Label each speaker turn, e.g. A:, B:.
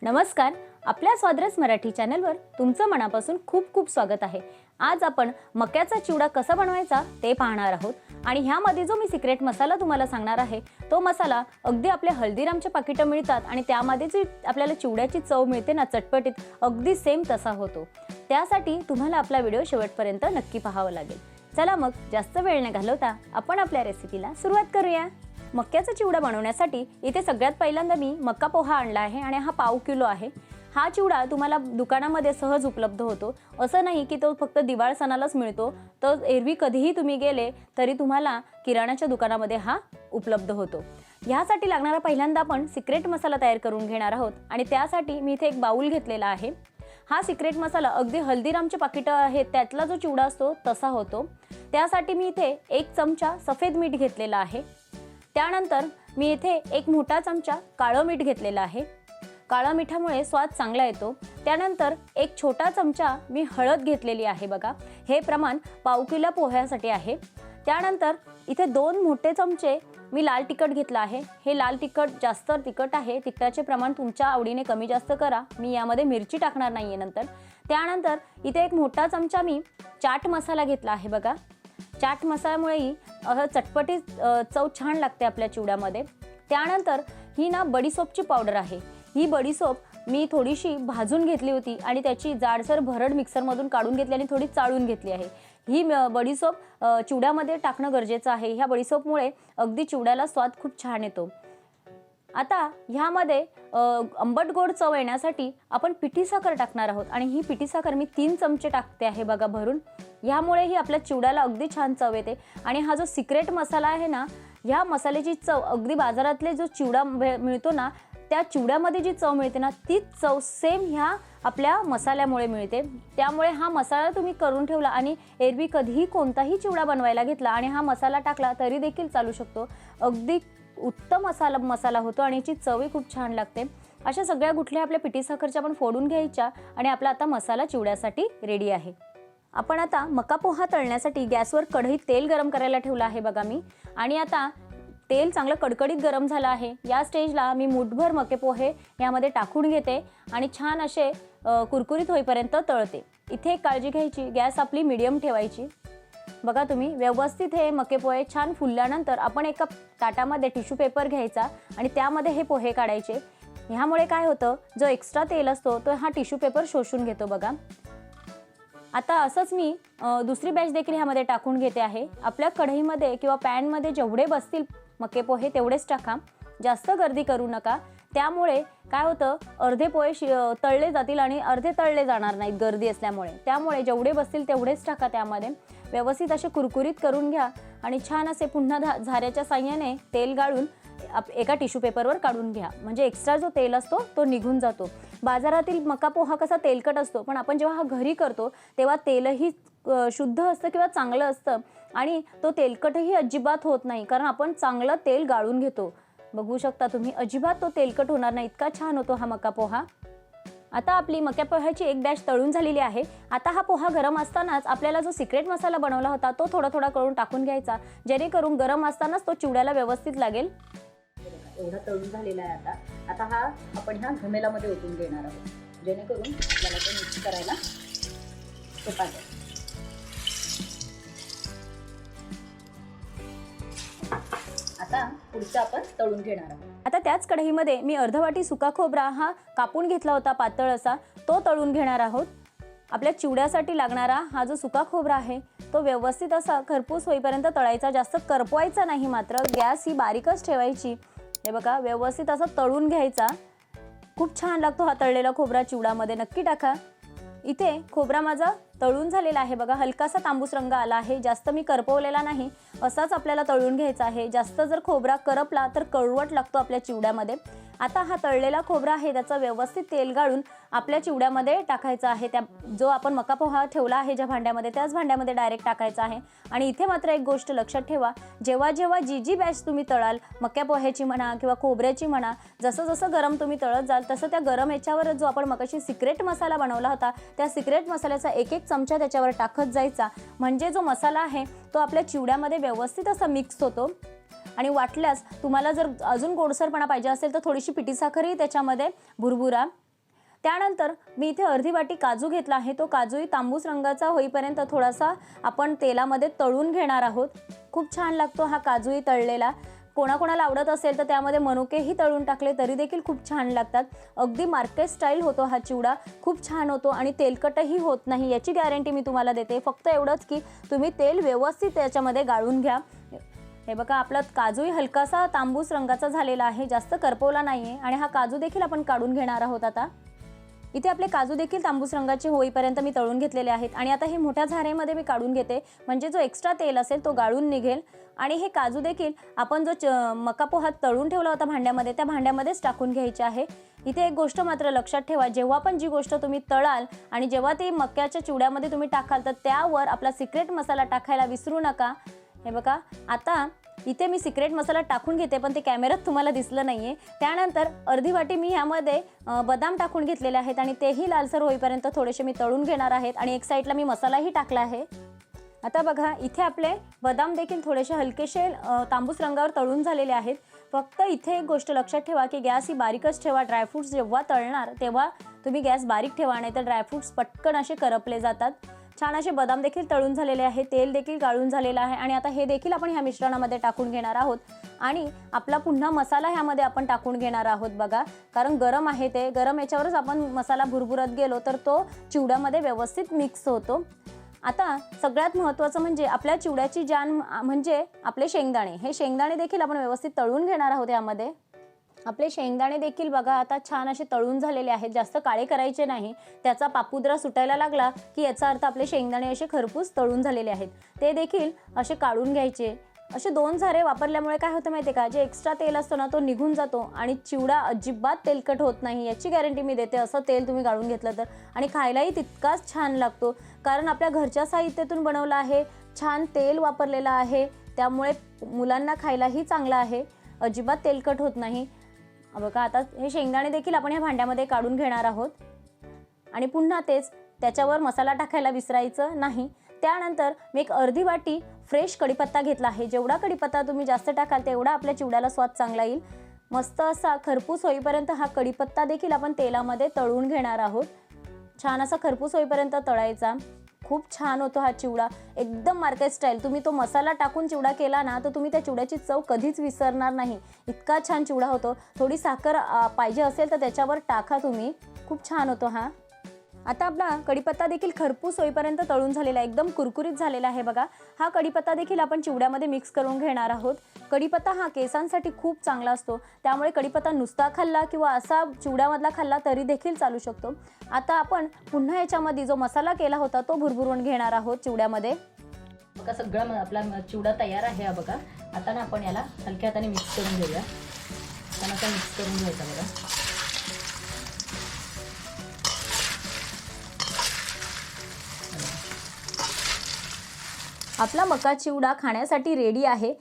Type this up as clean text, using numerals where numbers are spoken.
A: नमस्कार, आपल्या स्वाद्रस मराठी चॅनलवर तुमचं मनापासून खूप खूप स्वागत आहे। आज आपण मक्याचा चिवडा कसा बनवायचा ते पाहणार आहोत आणि ह्यामध्ये जो मी सिक्रेट मसाला तुम्हाला सांगणार आहे तो मसाला अगदी आपल्या हल्दीरामचे पाकिटं मिळतात आणि त्यामध्ये जी आपल्याला चिवड्याची चव मिळते ना चटपटीत, अगदी सेम तसा होतो। त्यासाठी तुम्हाला आपला व्हिडिओ शेवटपर्यंत नक्की पाहावा लागेल। चला मग जास्त वेळ न घालवता आपण आपल्या रेसिपीला सुरुवात करूया। मक्याचा चिवडा बनवण्यासाठी इथे सगळ्यात पहिल्यांदा मी मक्का पोहा आणला आहे आणि हा पाव किलो आहे। हा चिवडा तुम्हाला दुकानामध्ये सहज उपलब्ध होतो, असं नाही की तो फक्त दिवाळ सणालाच मिळतो, तर एरवी कधीही तुम्ही गेले तरी तुम्हाला किराणाच्या दुकानामध्ये हा उपलब्ध होतो। यासाठी लागणारा पहिल्यांदा आपण सिक्रेट मसाला तयार करून घेणार आहोत आणि त्यासाठी मी इथे एक बाउल घेतलेला आहे। हा सिक्रेट मसाला अगदी हल्दीरामचे पाकिट आहे त्यातला जो चिवडा असतो तसा होतो। त्यासाठी मी इथे 1 चमचा सफेद मीठ घेतलेला आहे। त्यानंतर मी इथे 1 मोठा चमचा काळं मीठ घेतलेला आहे। काळा मिठामुळे स्वाद चांगला येतो। त्यानंतर 1 छोटा चमचा मी हळद घेतलेली आहे बघा, हे प्रमाण पाव किलो पोह्यासाठी आहे। त्यानंतर इथे 2 मोठे चमचे मी लाल तिखट घेतलं आहे। हे लाल तिखट जास्त तिखट आहे, तिखटाचे प्रमाण तुमच्या आवडीने कमी जास्त करा, मी यामध्ये मिरची टाकणार नाहीये नंतर। त्यानंतर इथे 1 मोठा चमचा मी चाट मसाला घेतला आहे बघा। चाट मसाल्यामुळे चटपटीत चव छान लागते आपल्या चिवड्यामध्ये। त्यानंतर ही ना बडीसोपची पावडर आहे। ही बडीसोप मी थोडीशी भाजून घेतली होती आणि त्याची जाडसर भरड मिक्सरमधून काढून घेतली आणि थोडी चाळून घेतली आहे। ही बडीसोप चिवड्यामध्ये टाकणं गरजेचं आहे। ह्या बडीसोपमुळे अगदी चिवड्याला स्वाद खूप छान येतो। आता ह्यामध्ये आंबट गोड चव येण्यासाठी आपण पिठी साखर टाकणार आहोत आणि ही पिठी साखर मी 3 चमचे टाकते आहे बघा भरून। यामुळे ही आपल्या चिवड्याला अगदी छान चव येते आणि हा जो सिक्रेट मसाला आहे ना, ह्या मसाल्याची चव अगदी बाजारातले जो चिवडा मिळतो ना त्या चिवड्यामध्ये जी चव मिळते ना तीच चव सेम ह्या आपल्या मसाल्यामुळे मिळते। त्यामुळे हा मसाला तुम्ही करून ठेवला आणि एरवी कधीही कोणताही चिवडा बनवायला घेतला आणि हा मसाला टाकला तरी देखील चालू शकतो। अगदी उत्तम मसाला होतो आणि याची चवही खूप छान लागते। अशा सगळ्या गुठल्या आपल्या पिठी साखरच्या आपण फोडून घ्यायच्या आणि आपला आता मसाला चिवड्यासाठी रेडी आहे। आपण आता मका पोहा तळण्यासाठी गॅसवर कढईत तेल गरम करायला ठेवलं आहे बघा मी, आणि आता तेल चांगलं कडकडीत गरम झालं आहे। या स्टेजला मी मुठभर मके पोहे यामध्ये टाकून घेते आणि छान असे कुरकुरीत होईपर्यंत तळते। इथे एक काळजी घ्यायची, गॅस आपली मीडियम ठेवायची। बघा तुम्ही व्यवस्थित हे मके पोहे छान फुलल्यानंतर आपण एका ताटामध्ये टिश्यू पेपर घ्यायचा आणि त्यामध्ये हे पोहे काढायचे। ह्यामुळे काय होतं, जो एक्स्ट्रा तेल असतो तो हा टिश्यू पेपर शोषून घेतो बघा। आता असंच मी दुसरी बॅच देखील ह्यामध्ये टाकून घेते आहे। आपल्या कढईमध्ये किंवा पॅनमध्ये जेवढे बसतील मके पोहे तेवढेच टाका, जास्त गर्दी करू नका। त्यामुळे काय होतं, अर्धे पोहे तळले जातील आणि अर्धे तळले जाणार नाहीत गर्दी असल्यामुळे। त्यामुळे जेवढे बसतील तेवढेच टाका, त्यामध्ये व्यवस्थित असे कुरकुरीत करून घ्या आणि छान असे पुन्हा झाऱ्याच्या साहाय्याने तेल गाळून एका टिश्यू पेपरवर काढून घ्या, म्हणजे एक्स्ट्रा जो तेल असतो तो निघून जातो। बाजारातील मका पोहा कसा तेलकट असतो, पण आपण जेव्हा हा घरी करतो तेव्हा तेलही शुद्ध असतं किंवा चांगलं असतं आणि तो तेलकटही अजिबात होत नाही, कारण आपण चांगलं तेल गाळून घेतो। बघू शकता तुम्ही, अजिबात तो तेलकट होणार नाही, इतका छान होतो हा मका पोहा। आता आपली मक्या पोह्याची एक बॅच तळून झालेली आहे। आता हा पोहा गरम असतानाच आपल्याला जो सिक्रेट मसाला बनवला होता तो थोडा थोडा करून टाकून घ्यायचा, जेणेकरून गरम असतानाच तो चिवड्याला व्यवस्थित लागेल।
B: एवढा तळून झालेला आहे आता। आता हा आपण ह्या घमेलामध्ये ओतून घेणार आहोत, जेणेकरून आपल्याला ते मिक्स करायला सोपा जाईल। आता पुढचं आपण तळून घेणार आहोत।
A: आता त्याच कढईमध्ये मी अर्ध वाटी सुका खोबरा हा कापून घेतला होता पातळ असा, तो तळून घेणार आहोत। आपल्या चिवड्यासाठी लागणारा हा जो सुका खोबरा आहे तो व्यवस्थित असा खरपूस होईपर्यंत तळायचा, जास्त करपवायचा नाही, मात्र गॅस ही बारीकच ठेवायची। हे बघा व्यवस्थित असा तळून घ्यायचा, खूप छान लागतो हा तळलेला खोबरा चिवड्यामध्ये, नक्की टाका। इथे खोबरा माझा तळून झालेला आहे बघा, हलकासा तांबूस रंग आला आहे, जास्त मी करपवलेला नाही, असाच आपल्याला तळून घ्यायचा आहे। जास्त जर खोबरा करपला तर कडवट लागतो आपल्या चिवड्यामध्ये। आता हा तळलेला खोबरा आहे त्याचा व्यवस्थित तेल गाळून आपल्या चिवड्यामध्ये टाकायचा आहे। त्या जो आपण मका पोहा ठेवला आहे ज्या भांड्यामध्ये त्याच भांड्यामध्ये डायरेक्ट टाकायचा आहे। आणि इथे मात्र एक गोष्ट लक्षात ठेवा, जेव्हा जेव्हा जी बॅच तुम्ही तळाल, मक्या पोह्याची म्हणा किंवा खोबऱ्याची म्हणा, जसं जसं गरम तुम्ही तळत जाल तसं त्या गरम याच्यावर जो आपण मगाशी सिक्रेट मसाला बनवला होता त्या सिक्रेट मसाल्याचा एक एक चमचा त्याच्यावर टाकत जायचा, म्हणजे जो मसाला आहे तो आपल्या चिवड्यामध्ये व्यवस्थित असा मिक्स होतो। आणि वाटल्यास तुम्हाला जर अजून गोडसरपणा पाहिजे असेल तर थोडीशी पिठी साखरही त्याच्यामध्ये भुरभुरा, त्यानंतर मी इथे अर्धी वाटी काजू घेतला आहे. तो काजूही तांबूस रंगाचा होईपर्यंत थोडासा आपण तेलामध्ये तळून घेणार आहोत. खूप छान लागतो हा काजूही तळलेला. कोणाकोणाला आवडत असेल तर त्यामध्ये मनुकेही तळून टाकले तरी देखील खूप छान लागतात. अगदी मार्केट स्टाईल होतो हा चिवडा, खूप छान होतो आणि तेलकटही होत नाही याची गॅरंटी मी तुम्हाला देते. फक्त एवढंच की तुम्ही तेल व्यवस्थित त्याच्यामध्ये गाळून घ्या. हे बघा, आपला काजूही हलकासा तांबूस रंगाचा झालेला आहे, जास्त करपवला नाही आहे. आणि हा काजू देखील आपण काढून घेणार आहोत. आता इथे आपले काजू देखील तांबूस रंगाचे होईपर्यंत मी तळून घेतलेले आहेत. आणि आता हे मोठ्या झारेमध्ये मी काढून घेते, म्हणजे जो एक्स्ट्रा तेल असेल तो गाळून निघेल. आणि हे काजू देखील आपण जो मका पोहा तळून ठेवला होता भांड्यामध्ये, त्या भांड्यामध्येच टाकून घ्यायचे आहे. इथे एक गोष्ट मात्र लक्षात ठेवा, जेव्हा पण जी गोष्ट तुम्ही तळाल आणि जेव्हा ती मक्याच्या चिवड्यामध्ये तुम्ही टाकाल तर त्यावर आपला सिक्रेट मसाला टाकायला विसरू नका. हे बघा, आता इथे मी सिक्रेट मसाला टाकून घेते, पण ते कॅमेऱ्यात तुम्हाला दिसलं नाही आहे. त्यानंतर अर्धी वाटी मी ह्यामध्ये बदाम टाकून घेतलेले आहेत आणि तेही लालसर होईपर्यंत थोडेसे मी तळून घेणार आहेत. आणि एक साईडला मी मसालाही टाकला आहे. आता बघा, इथे आपले बदाम देखील थोडेसे हलकेसे तांबूस रंगावर तळून झालेले आहेत. फक्त इथे एक गोष्ट लक्षात ठेवा की गॅस ही बारीकच ठेवा. ड्रायफ्रूट्स जेव्हा तळणार तेव्हा तुम्ही गॅस बारीक ठेवा, नाही तर ड्रायफ्रूट्स पटकन असे करपले जातात. छान असे बदाम देखील तळून झालेले आहे, तेल देखील गाळून झालेलं आहे. आणि आता हे देखील आपण ह्या मिश्रणामध्ये टाकून घेणार आहोत. आणि आपला पुन्हा मसाला ह्यामध्ये आपण टाकून घेणार आहोत. बघा, कारण गरम आहे, ते गरम याच्यावरच आपण मसाला भुरभुरत गेलो तर तो चिवड्यामध्ये व्यवस्थित मिक्स होतो. आता सगळ्यात महत्त्वाचं म्हणजे आपल्या चिवड्याची जान म्हणजे आपले शेंगदाणे. हे शेंगदाणे देखील आपण व्यवस्थित तळून घेणार आहोत. यामध्ये आपले शेंगदाणे देखील बघा आता छान असे तळून झालेले आहेत, जास्त काळे करायचे नाही. त्याचा पापुद्रा सुटायला लागला की याचा अर्थ आपले शेंगदाणे असे खरपूस तळून झालेले आहेत. ते देखील असे काढून घ्यायचे. असे 2 झारे वापरल्यामुळे काय होतं माहिती आहे का, जे एक्स्ट्रा तेल असतो ना तो निघून जातो आणि चिवडा अजिबात तेलकट होत नाही याची गॅरंटी मी देते. असं तेल तुम्ही गाळून घेतलं तर. आणि खायलाही तितकाच छान लागतो, कारण आपल्या घरच्या साहित्यातून बनवला आहे, छान तेल वापरलेलं आहे, त्यामुळे मुलांना खायलाही चांगलं आहे, अजिबात तेलकट होत नाही. बघा, आता हे शेंगदाणे देखील आपण ह्या भांड्यामध्ये काढून घेणार आहोत. आणि पुन्हा तेच, त्याच्यावर मसाला टाकायला विसरायचं नाही. त्यानंतर मी एक अर्धी वाटी फ्रेश कढीपत्ता घेतला आहे. जेवढा कढीपत्ता तुम्ही जास्त टाकाल तेवढा आपल्या चिवड्याला स्वाद चांगला येईल. मस्त असा खरपूस होईपर्यंत हा कढीपत्ता देखील आपण तेलामध्ये तळून घेणार आहोत. छान असा खरपूस होईपर्यंत तळायचा. खूप छान होतो हा चिवडा, एकदम मार्केट स्टाईल. तुम्ही तो मसाला टाकून चिवडा केला ना तर तुम्ही त्या चिवड्याची चव कधीच विसरणार नाही. इतका छान चिवडा होतो. थोडी साखर पाहिजे असेल तर त्याच्यावर टाका तुम्ही, खूप छान होतो हा. आता आपला कढीपत्ता देखील खरपूस होईपर्यंत तळून झालेला आहे, एकदम कुरकुरीत झालेला आहे. बघा, हा कढीपत्ता देखील आपण चिवड्यामध्ये मिक्स करून घेणार आहोत. कढीपत्ता हा केसांसाठी खूप चांगला असतो, त्यामुळे कढीपत्ता नुसता खाल्ला किंवा असा चिवड्यामधला खाल्ला तरी देखील चालू शकतो. आता आपण पुन्हा याच्यामध्ये जो मसाला केला होता तो भुरभुरून घेणार आहोत चिवड्यामध्ये.
B: बघा, सगळं आपला चिवडा तयार आहे हा. बघा, आता ना आपण याला हलक्या हाताने मिक्स करून घेऊया. छान असं मिक्स करून घ्यायचा. बघा,
A: आपला मका चिवडा खाण्यासाठी रेडी आहे.